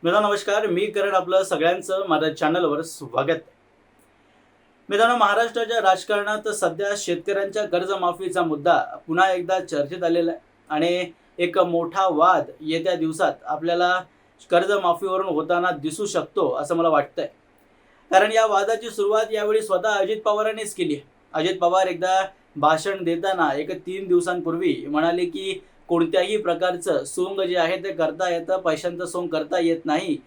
मित्रांनो नमस्कार, मी करण आपलं सगळ्यांचं माझ्या चॅनलवर स्वागत. मित्रांनो, महाराष्ट्राच्या राजकारणात सध्या शेतकऱ्यांच्या कर्जमाफीचा मुद्दा पुन्हा एकदा चर्चेत आलेला आहे आणि एक मोठा वाद येत्या दिवसात आपल्याला कर्जमाफीवरून होताना दिसू शकतो असं मला वाटतंय. कारण या वादाची सुरुवात यावेळी स्वतः अजित पवारांनीच केली आहे. अजित पवार एकदा भाषण देताना 3 दिवसांपूर्वी म्हणाले की कोणत्याही प्रकारचं सोंग जे आहे ते करता येतं, पैशांचं सोंग करता येत नाही.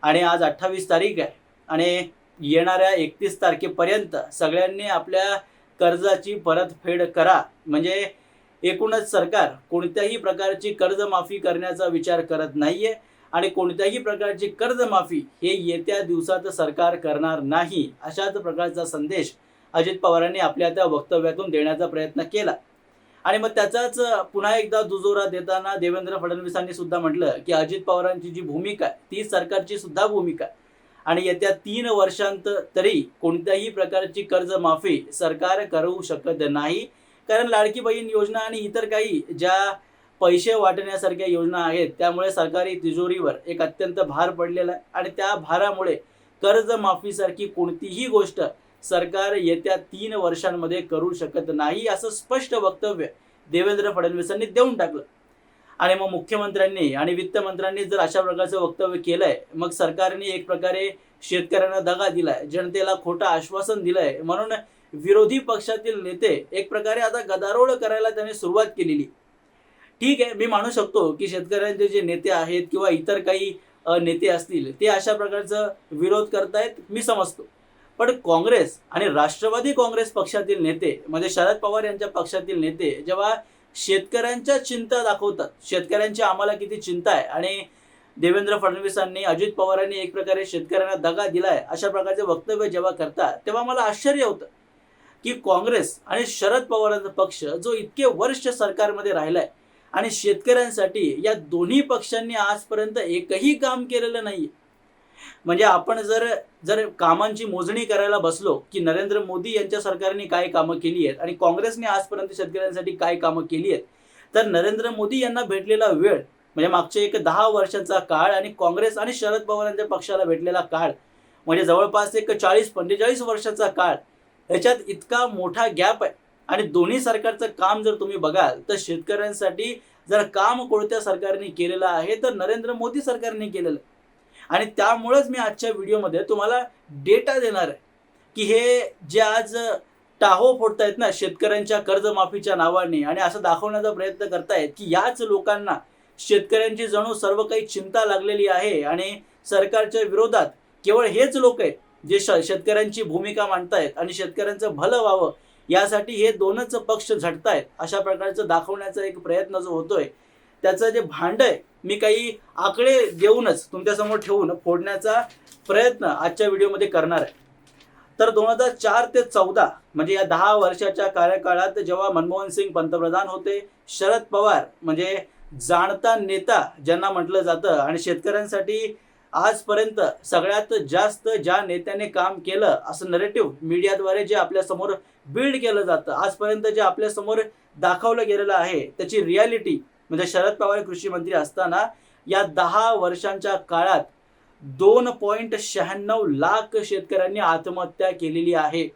आणि आज 28 तारीख आहे आणि येणाऱ्या 31 तारखेपर्यंत सगळ्यांनी आपल्या कर्जाची परतफेड करा. म्हणजे एकूणच सरकार कोणत्याही प्रकारची कर्जमाफी करण्याचा विचार करत नाहीये आणि कोणत्याही प्रकारची कर्जमाफी हे येत्या दिवसात सरकार करणार नाही, अशाच प्रकारचा संदेश अजित पवारांनी आपल्या त्या वक्तव्यातून देण्याचा प्रयत्न केला. आणि मग त्याचाच पुन्हा एकदा दुजोरा देताना देवेंद्र फडणवीसांनी सुद्धा म्हटलं की अजित पवारांची जी भूमिका आहे ती सरकारची सुद्धा भूमिका आहे आणि येत्या 3 वर्षांत तरी कोणत्याही प्रकारची कर्जमाफी सरकार करू शकत नाही. कारण लाडकी बहीण योजना आणि इतर काही ज्या पैसे वाटण्यासारख्या योजना आहेत त्यामुळे सरकारी तिजोरीवर एक अत्यंत भार पडलेला आहे आणि त्या भारामुळे कर्जमाफीसारखी कोणतीही गोष्ट सरकार येत्या 3 वर्षांमध्ये करू शकत नाही, असं स्पष्ट वक्तव्य देवेंद्र फडणवीसांनी देऊन टाकलं. आणि मग मुख्यमंत्र्यांनी आणि वित्तमंत्र्यांनी जर अशा प्रकारचं वक्तव्य केलंय, मग सरकारने एक प्रकारे शेतकऱ्यांना दगा दिलाय, जनतेला खोटं आश्वासन दिलंय, म्हणून विरोधी पक्षातील नेते एक प्रकारे आता गदारोळ करायला त्यांनी सुरुवात केलेली. ठीक आहे, मी मानू शकतो की शेतकऱ्यांचे जे नेते आहेत किंवा इतर काही नेते असतील ते अशा प्रकारचा विरोध करतायत, मी समजतो. पण काँग्रेस आणि राष्ट्रवादी काँग्रेस पक्षातील नेते म्हणजे शरद पवार यांच्या पक्षातील नेते जेव्हा शेतकऱ्यांच्या चिंता दाखवतात, शेतकऱ्यांची आम्हाला किती चिंता आहे आणि देवेंद्र फडणवीसांनी अजित पवारांनी एक प्रकारे शेतकऱ्यांना दगा दिलाय अशा प्रकारचे वक्तव्य जेव्हा करतात, तेव्हा मला आश्चर्य होतं की काँग्रेस आणि शरद पवारांचा पक्ष जो इतके वर्ष सरकारमध्ये राहिलाय आणि शेतकऱ्यांसाठी या दोन्ही पक्षांनी आजपर्यंत एकही काम केलेलं नाही. म्हणजे आपण जर कामांची मोजणी करायला बसलो की नरेंद्र मोदी यांच्या सरकारने काय कामं केली आहेत आणि काँग्रेसने आजपर्यंत शेतकऱ्यांसाठी काय कामं केली आहेत, तर नरेंद्र मोदी यांना भेटलेला वेळ म्हणजे मागचे 10 वर्षाचा काळ आणि काँग्रेस आणि शरद पवारांच्या पक्षाला भेटलेला काळ म्हणजे जवळपास 40-45 वर्षाचा काळ, याच्यात इतका मोठा गॅप आहे. आणि दोन्ही सरकारचं काम जर तुम्ही बघाल तर शेतकऱ्यांसाठी जर काम कोणत्या सरकारने केलेलं आहे तर नरेंद्र मोदी सरकारने केलेलं आहे. आणि त्यामुळेच मी आजच्या व्हिडिओमध्ये तुम्हाला डेटा देणार आहे की हे जे आज टाहो फोडतायत ना शेतकऱ्यांच्या कर्जमाफीच्या नावाने आणि असं दाखवण्याचा प्रयत्न करतायत की याच लोकांना शेतकऱ्यांची जणू सर्व काही चिंता लागलेली आहे आणि सरकारच्या विरोधात केवळ हेच लोक आहेत जे शेतकऱ्यांची भूमिका मांडतायत आणि शेतकऱ्यांचं भलं व्हावं यासाठी हे दोनच पक्ष झटतायत, अशा प्रकारचं दाखवण्याचा एक प्रयत्न जो होतोय त्याचं जे भांड आहे मी काही आकडे देऊनच तुमच्यासमोर ठेवून फोडण्याचा प्रयत्न आजच्या व्हिडिओमध्ये करणार आहे. तर 2004 ते 14 म्हणजे या 10 वर्षाच्या कार्यकाळात जेव्हा मनमोहन सिंग पंतप्रधान होते, शरद पवार म्हणजे जाणता नेता ज्यांना म्हटलं जातं आणि शेतकऱ्यांसाठी आजपर्यंत सगळ्यात जास्त ज्या नेत्याने काम केलं असं नरेटिव्ह मीडियाद्वारे जे आपल्यासमोर बिल्ड केलं जातं, आजपर्यंत जे आपल्यासमोर दाखवलं गेलेलं आहे त्याची रियालिटी म्हणजे शरद पवार कृषी मंत्री असताना या 10 वर्षांच्या काळात 2.96 लाख शेतकऱ्यांनी आत्महत्या केलेली आहे.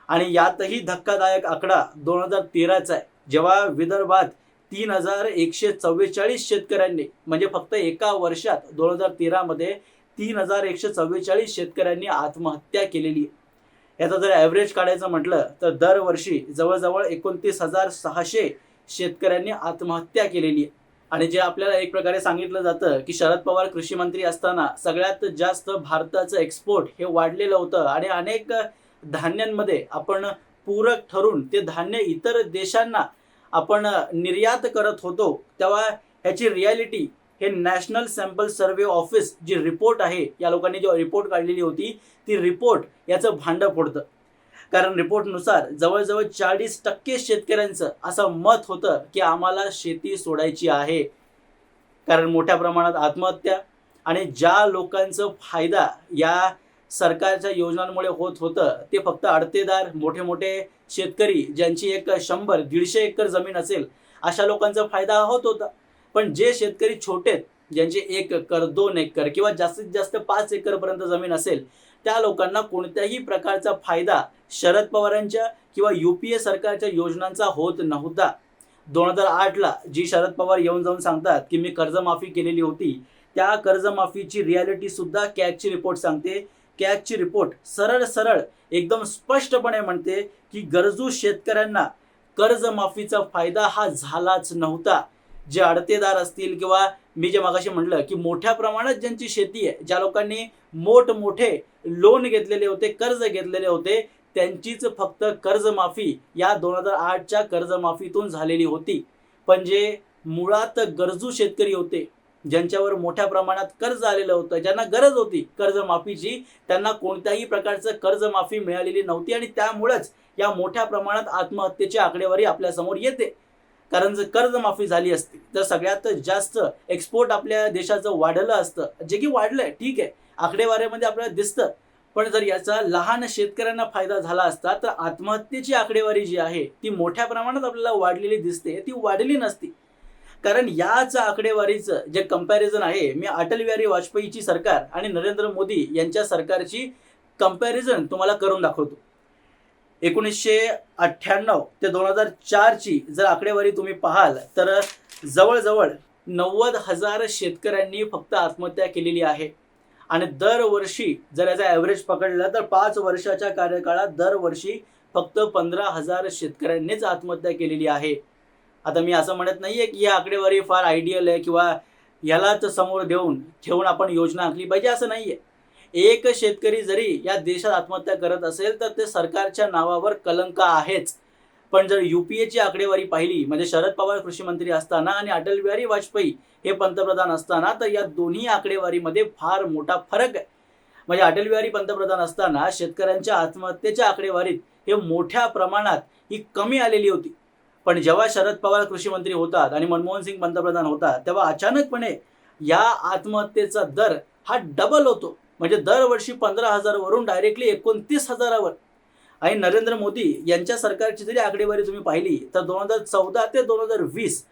आणि यातही धक्कादायक आकडा 2013चा आहे, जेव्हा विदर्भात 3144 शेतकऱ्यांनी म्हणजे फक्त एका वर्षात 2013 मध्ये 3144 शेतकऱ्यांनी आत्महत्या केलेली आहे. याचा जर ॲव्हरेज काढायचं म्हटलं तर दरवर्षी जवळजवळ 29,600 शेतकऱ्यांनी आत्महत्या केलेली आहे. आणि जे आपल्याला एक प्रकारे सांगितलं जातं की शरद पवार कृषी मंत्री असताना सगळ्यात जास्त भारताचं एक्सपोर्ट हे वाढलेलं होतं आणि अनेक धान्यांमध्ये आपण पूरक ठरून ते धान्य इतर देशांना आपण निर्यात करत होतो, तेव्हा ह्याची रियालिटी हे नॅशनल सॅम्पल सर्व्हे ऑफिस जी रिपोर्ट आहे, या लोकांनी जो रिपोर्ट काढलेली होती ती रिपोर्ट याचं भांडं फोडतं. कारण रिपोर्टनुसार जवळजवळ 40% शेतकऱ्यांचं असं मत होतं की आम्हाला शेती सोडायची आहे. कारण मोठ्या प्रमाणात आत्महत्या आणि ज्या लोकांचा फायदा या सरकारच्या योजनांमुळे होत होतं ते फक्त अडतेदार मोठे मोठे शेतकरी ज्यांची 100-150 एकर जमीन असेल अशा लोकांचा फायदा होत होता. पण जे शेतकरी छोटे ज्यांची 1 एकर 2 एकर किंवा जास्तीत जास्त 5 एकर पर्यंत जमीन असेल त्या लोकांना कोणत्याही प्रकारचा फायदा शरद पवारांच्या किंवा UPA सरकारच्या योजनांचा होत नव्हता. 2008ला जी शरद पवार येऊन जाऊन सांगतात की मी कर्जमाफी केलेली होती, त्या कर्जमाफीची रियालिटी सुद्धा कॅगची रिपोर्ट सांगते. कॅगची रिपोर्ट सरळ सरळ एकदम स्पष्टपणे म्हणते की गरजू शेतकऱ्यांना कर्जमाफीचा फायदा हा झालाच नव्हता. जे अडतेदार असतील किंवा मी जे मगाशी म्हटलं की मोठ्या प्रमाणात ज्यांची शेती आहे, ज्या लोकांनी मोठमोठे लोन घेतलेले होते, कर्ज घेतलेले होते, त्यांचीच फक्त कर्जमाफी या 2008च्या कर्जमाफीतून झालेली होती. पण जे मुळात गरजू शेतकरी होते, ज्यांच्यावर मोठ्या प्रमाणात कर्ज आलेलं होतं, ज्यांना गरज होती कर्जमाफीची, त्यांना कोणत्याही प्रकारचं कर्जमाफी मिळालेली नव्हती आणि त्यामुळेच या मोठ्या प्रमाणात आत्महत्येची आकडेवारी आपल्यासमोर येते. कारण जर कर्जमाफी झाली असती तर सगळ्यात जास्त एक्सपोर्ट आपल्या देशाचं वाढलं असतं, जे की वाढलंय, ठीक आहे, आकडेवारीमध्ये आपल्याला दिसतं. पण जर याचा लहान शेतकऱ्यांना फायदा झाला असता तर आत्महत्येची आकडेवारी जी आहे ती मोठ्या प्रमाणात आपल्याला वाढलेली दिसते, ती वाढली नसती. कारण याच आकडेवारीचं जे कंपॅरिझन आहे, मी अटल बिहारी वाजपेयीची सरकार आणि नरेंद्र मोदी यांच्या सरकारची कंपॅरिझन तुम्हाला करून दाखवतो. 1998 ते 2004ची जर आकडेवारी तुम्ही पाहाल तर जवळजवळ 90,000 शेतकऱ्यांनी फक्त आत्महत्या केलेली आहे. आणि दरवर्षी जर याचा ॲव्हरेज पकडला तर 5 वर्षाच्या कार्यकाळात दरवर्षी फक्त 15,000 शेतकऱ्यांनीच आत्महत्या केलेली आहे. आता मी असं म्हणत नाहीये की ही आकडेवारी फार आयडियल आहे किंवा यालाच समोर ठेवून आपण योजना आखली पाहिजे, असं नाहीये. एक शेतकरी जरी या देशात आत्महत्या करत असेल तर ते सरकारच्या नावावर कलंक आहेच. पण जर UPAची आकडेवारी पाहिली, म्हणजे शरद पवार कृषी मंत्री असताना आणि अटल बिहारी वाजपेयी हे पंतप्रधान असताना, तर या दोन्ही आकडेवारीमध्ये फार मोठा फरक आहे. म्हणजे अटल बिहारी पंतप्रधान असताना शेतकऱ्यांच्या आत्महत्येच्या आकडेवारीत हे मोठ्या प्रमाणात ही कमी आलेली होती. पण जेव्हा शरद पवार कृषी मंत्री होतात आणि मनमोहन सिंग पंतप्रधान होतात, तेव्हा अचानकपणे या आत्महत्येचा दर हा डबल होतो. म्हणजे दरवर्षी 15,000 वरून डायरेक्टली 29,000वर. आणि नरेंद्र मोदी यांच्या सरकारची जरी आकडेवारी तुम्ही पाहिली तर 2014 ते 2020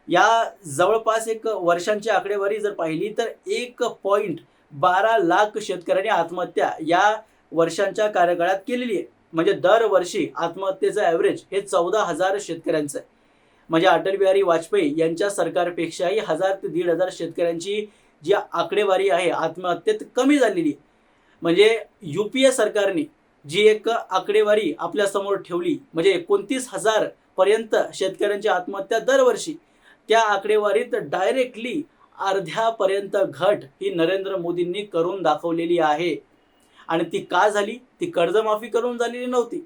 या जवळपास 1 वर्षांची आकडेवारी जर पाहिली तर 1.12 लाख शेतकऱ्यांनी आत्महत्या या वर्षांच्या कार्यकाळात केलेली आहे. म्हणजे दरवर्षी आत्महत्येचं ॲव्हरेज हे 14,000 शेतकऱ्यांचं आहे. म्हणजे अटल बिहारी वाजपेयी यांच्या सरकारपेक्षाही 1,000 ते 1,500 शेतकऱ्यांची जी आकडेवारी आहे आत्महत्येत कमी झालेली. म्हणजे UPA सरकारने जी एक आकडेवारी आपल्यासमोर ठेवली, म्हणजे 29,000 पर्यंत शेतकऱ्यांची आत्महत्या दरवर्षी, त्या आकडेवारीत डायरेक्टली अर्ध्यापर्यंत घट ही नरेंद्र मोदींनी करून दाखवलेली आहे. आणि ती का झाली? ती कर्जमाफी करून झालेली नव्हती.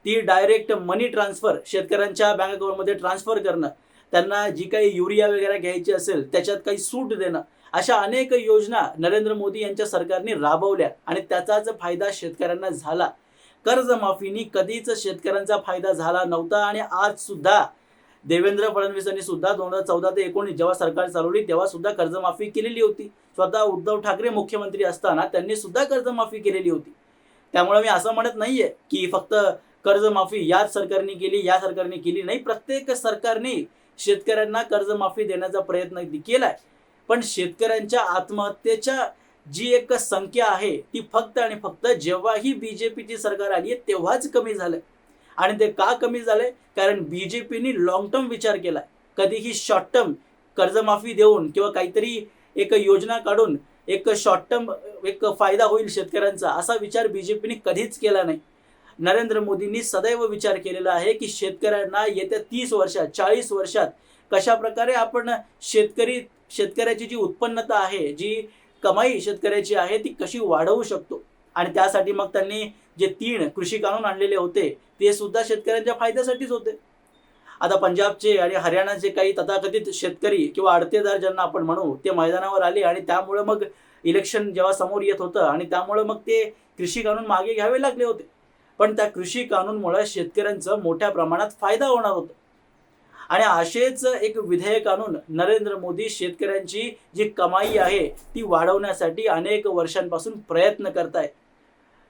ती डायरेक्ट मनी ट्रान्सफर, शेतकऱ्यांच्या बँक अकाउंटमध्ये ट्रान्सफर करणं, त्यांना जी काही युरिया वगैरे घ्यायची असेल त्याच्यात काही सूट देणं, अशा अनेक योजना नरेंद्र मोदी यांच्या सरकारने राबवल्या आणि त्याचाच फायदा शेतकऱ्यांना झाला. कर्जमाफीनी कधीच शेतकऱ्यांचा फायदा झाला नव्हता. आणि आज सुद्धा देवेंद्र फडणवीसांनी सुद्धा 2014 ते 19 जेव्हा सरकार चालवली तेव्हा सुद्धा कर्जमाफी केलेली होती. स्वतः उद्धव ठाकरे मुख्यमंत्री असताना त्यांनी सुद्धा कर्जमाफी केलेली होती. त्यामुळे मी असं म्हणत नाहीये की फक्त कर्जमाफी याच सरकारने केली, या सरकारने केली नाही. प्रत्येक सरकारने शेतकऱ्यांना कर्जमाफी देण्याचा प्रयत्न केलाय. पण शेतकऱ्यांच्या आत्महत्येच्या जी एक संख्या आहे ती फक्त आणि फक्त जेव्हा ही BJPची सरकार आली आहे तेव्हाच कमी झालंय. आणि ते का कमी झालंय? कारण BJPने लॉंग टर्म विचार केलाय. कधीही शॉर्ट टर्म कर्जमाफी देऊन किंवा काहीतरी एक योजना काढून एक शॉर्ट टर्म एक फायदा होईल शेतकऱ्यांचा, असा विचार BJPने कधीच केला नाही. नरेंद्र मोदींनी सदैव विचार केलेला आहे की शेतकऱ्यांना येत्या 30 वर्षात 40 वर्षात कशा प्रकारे आपण शेतकऱ्याची जी उत्पन्नता आहे, जी कमाई शेतकऱ्याची आहे ती कशी वाढवू शकतो. आणि त्यासाठी मग त्यांनी जे 3 कृषी कानून आणलेले होते ते सुद्धा शेतकऱ्यांच्या फायद्यासाठीच होते. आता पंजाबचे आणि हरियाणाचे काही तथाकथित शेतकरी किंवा आडतेदार ज्यांना आपण म्हणू, ते मैदानावर आले आणि त्यामुळे मग इलेक्शन जेव्हा समोर येत होतं आणि त्यामुळे मग ते कृषी कानून मागे घ्यावे लागले होते. पण त्या कृषी कानूनमुळे शेतकऱ्यांचं मोठ्या प्रमाणात फायदा होणार होता. आणि असेच एक विधेयक आणून नरेंद्र मोदी शेतकऱ्यांची जी कमाई आहे ती वाढवण्यासाठी अनेक वर्षांपासून प्रयत्न करतायत.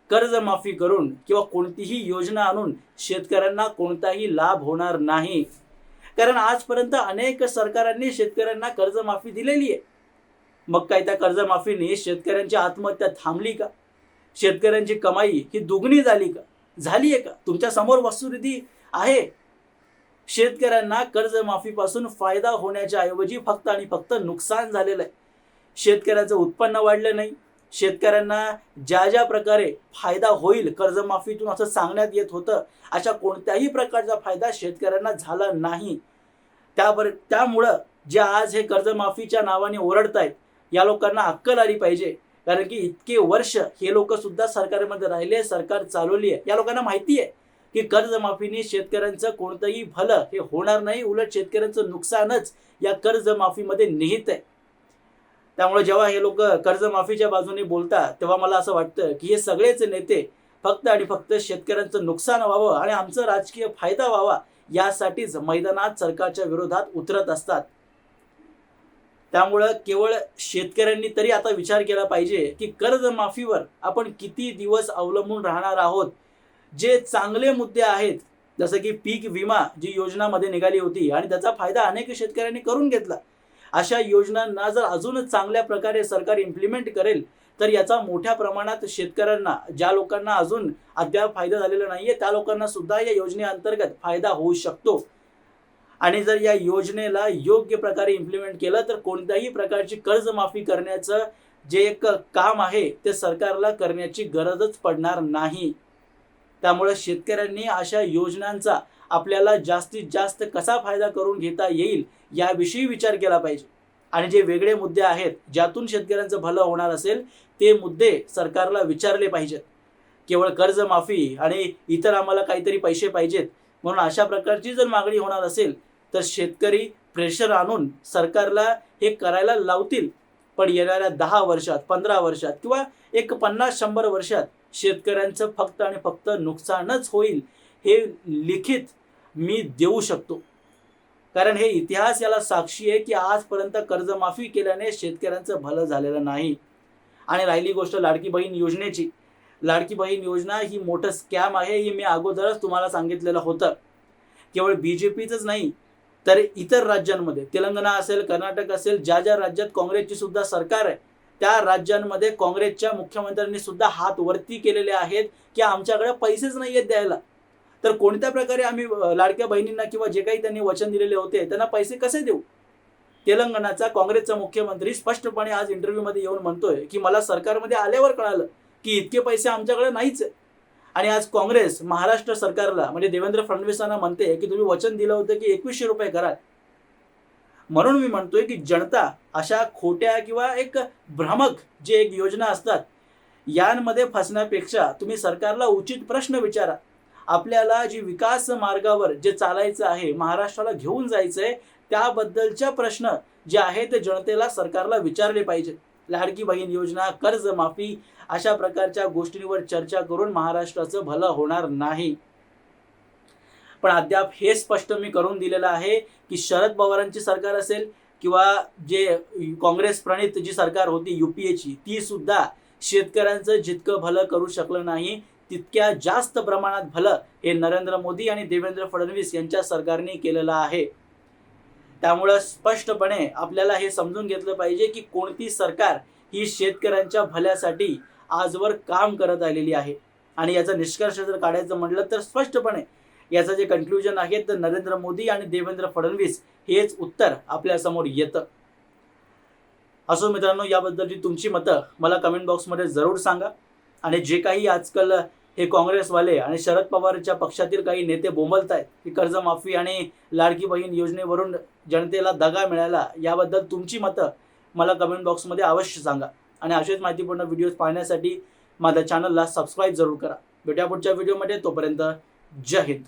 कर्जमाफी करून किंवा कोणतीही योजना आणून शेतकऱ्यांना कोणताही लाभ होणार नाही. कारण आजपर्यंत अनेक सरकारांनी शेतकऱ्यांना कर्जमाफी दिलेली आहे. मग काय त्या कर्जमाफीने शेतकऱ्यांची आत्महत्या थांबली का? शेतकऱ्यांची कमाई ही दुगणी झाली का? झाली आहे का? तुमच्या समोर वस्तुस्थिती आहे. शेतकऱ्यांना कर्जमाफीपासून फायदा होण्याच्या ऐवजी फक्त आणि फक्त नुकसान झालेलं आहे. शेतकऱ्याचं उत्पन्न वाढलं नाही. शेतकऱ्यांना ज्या ज्या प्रकारे फायदा होईल कर्जमाफीतून असं सांगण्यात येत होतं, अशा कोणत्याही प्रकारचा फायदा शेतकऱ्यांना झाला नाही. त्यामुळं जे आज हे कर्जमाफीच्या नावाने ओरडतायत, या लोकांना अक्कल आली पाहिजे. कारण की इतके वर्ष हे लोक सुद्धा सरकारमध्ये राहिले, सरकार चालवली आहे. या लोकांना माहिती आहे की कर्जमाफीने शेतकऱ्यांचं कोणतंही भलं हे होणार नाही, उलट शेतकऱ्यांचं नुकसानच या कर्जमाफीमध्ये निहित आहे. त्यामुळे जेव्हा हे लोक कर्जमाफीच्या बाजूने बोलतात, तेव्हा मला असं वाटतं की हे सगळेच नेते फक्त आणि फक्त शेतकऱ्यांचं नुकसान व्हावं आणि आमचा राजकीय फायदा व्हावा यासाठीच मैदानात सरकारच्या विरोधात उतरत असतात. त्यामुळं केवळ शेतकऱ्यांनी तरी आता विचार केला पाहिजे की कर्जमाफीवर आपण किती दिवस अवलंबून राहणार आहोत. जे चांगले मुद्दे आहेत, जसं की पीक विमा जी योजनामध्ये निघाली होती आणि त्याचा फायदा अनेक शेतकऱ्यांनी करून घेतला, अशा योजनांना जर अजून चांगल्या प्रकारे सरकार इम्प्लिमेंट करेल तर याचा मोठ्या प्रमाणात शेतकऱ्यांना, ज्या लोकांना अजून अद्याप फायदा झालेला नाहीये, त्या लोकांना सुद्धा या योजनेअंतर्गत फायदा होऊ शकतो. आणि जर या योजनेला योग्य प्रकारे इम्प्लिमेंट केलं तर कोणत्याही प्रकारची कर्जमाफी करण्याचं जे एक काम आहे ते सरकारला करण्याची गरजच पडणार नाही. त्यामुळे शेतकऱ्यांनी अशा योजनांचा आपल्याला जास्तीत जास्त कसा फायदा करून घेता येईल याविषयी विचार केला पाहिजे. आणि जे वेगळे मुद्दे आहेत ज्यातून शेतकऱ्यांचं भलं होणार असेल ते मुद्दे सरकारला विचारले पाहिजेत. केवळ कर्जमाफी आणि इतर आम्हाला काहीतरी पैसे पाहिजेत म्हणून अशा प्रकारची जर मागणी होणार असेल तर शेतकरी प्रेशर आणून सरकारला हे करायला लावतील. पण येणाऱ्या 10 वर्षात, 15 वर्षात किंवा एक 50-100 वर्षात शेतकऱ्यांचं फक्त आणि फक्त नुकसानच होईल, हे लिखित मी देऊ शकतो. कारण हे इतिहास याला साक्षी आहे की आजपर्यंत कर्जमाफी केल्याने शेतकऱ्यांचं भलं झालेलं नाही. आणि राहिली गोष्ट लाडकी बहीण योजनेची, लाडकी बहीण योजना ही मोठं स्कॅम आहे, ही मी अगोदरच तुम्हाला सांगितलेलं होतं. केवळ BJPचंच नाही तर इतर राज्यांमध्ये, तेलंगणा असेल, कर्नाटक असेल, ज्या ज्या राज्यात काँग्रेसची सुद्धा सरकार आहे त्या राज्यांमध्ये काँग्रेसच्या मुख्यमंत्र्यांनी सुद्धा हात वरती केलेले आहेत की आमच्याकडे पैसेच नाही आहेत द्यायला. तर कोणत्या प्रकारे आम्ही लाडक्या बहिणींना किंवा जे काही त्यांनी वचन दिलेले होते त्यांना पैसे कसे देऊ? तेलंगणाचा काँग्रेसचा मुख्यमंत्री स्पष्टपणे आज इंटरव्ह्यूमध्ये येऊन म्हणतोय की मला सरकारमध्ये आल्यावर कळालं की इतके पैसे आमच्याकडे नाहीच. आणि आज काँग्रेस महाराष्ट्र सरकारला म्हणजे देवेंद्र फडणवीसांना म्हणते की तुम्ही वचन दिलं होतं की 2100 रुपये कराल. म्हणून मी म्हणतोय की जनता अशा खोट्या किंवा एक भ्रामक जे एक योजना असतात यांमध्ये फसण्यापेक्षा तुम्ही सरकारला उचित प्रश्न विचारा. आपल्याला जी विकास मार्गावर जे चालायचं आहे, महाराष्ट्राला घेऊन जायचं आहे, त्याबद्दलच्या प्रश्न जे आहेत ते जनतेला, सरकारला विचारले पाहिजेत. लाडकी बहीण योजना, कर्जमाफी अशा प्रकारच्या गोष्टींवर चर्चा करून महाराष्ट्राचं भलं होणार नाही. पण अद्याप हे स्पष्ट मी करून दिलेलं आहे की शरद पवारांची सरकार असेल किंवा जे काँग्रेस प्रणित जी सरकार होती UPAची, ती सुद्धा शेतकऱ्यांचं जितकं भलं करू शकलं नाही तितक्या जास्त प्रमाणात भलं हे नरेंद्र मोदी आणि देवेंद्र फडणवीस यांच्या सरकारने केलेलं आहे. त्यामुळं स्पष्टपणे आपल्याला हे समजून घेतलं पाहिजे की कोणती सरकार ही शेतकऱ्यांच्या भल्यासाठी आजवर काम करत आलेली आहे. आणि याचा निष्कर्ष जर काढायचं म्हटलं तर स्पष्टपणे याचं जे कन्क्लुजन आहे तर नरेंद्र मोदी आणि देवेंद्र फडणवीस हेच उत्तर आपल्यासमोर येतं. असो मित्रांनो, याबद्दलची तुमची मतं मला कमेंट बॉक्समध्ये जरूर सांगा. आणि जे काही आजकाल हे काँग्रेसवाले आणि शरद पवारच्या पक्षातील काही नेते बोंबलत आहेत की कर्जमाफी आणि लाडकी बहीण योजनेवरून जनतेला दगा मिळाला, याबद्दल तुमची मतं मला कमेंट बॉक्समध्ये अवश्य सांगा. आणि असेच माहितीपूर्ण व्हिडिओज पाहण्यासाठी माझ्या चॅनलला सबस्क्राईब जरूर करा. भेटूया पुढच्या व्हिडिओमध्ये. तोपर्यंत जय हिंद.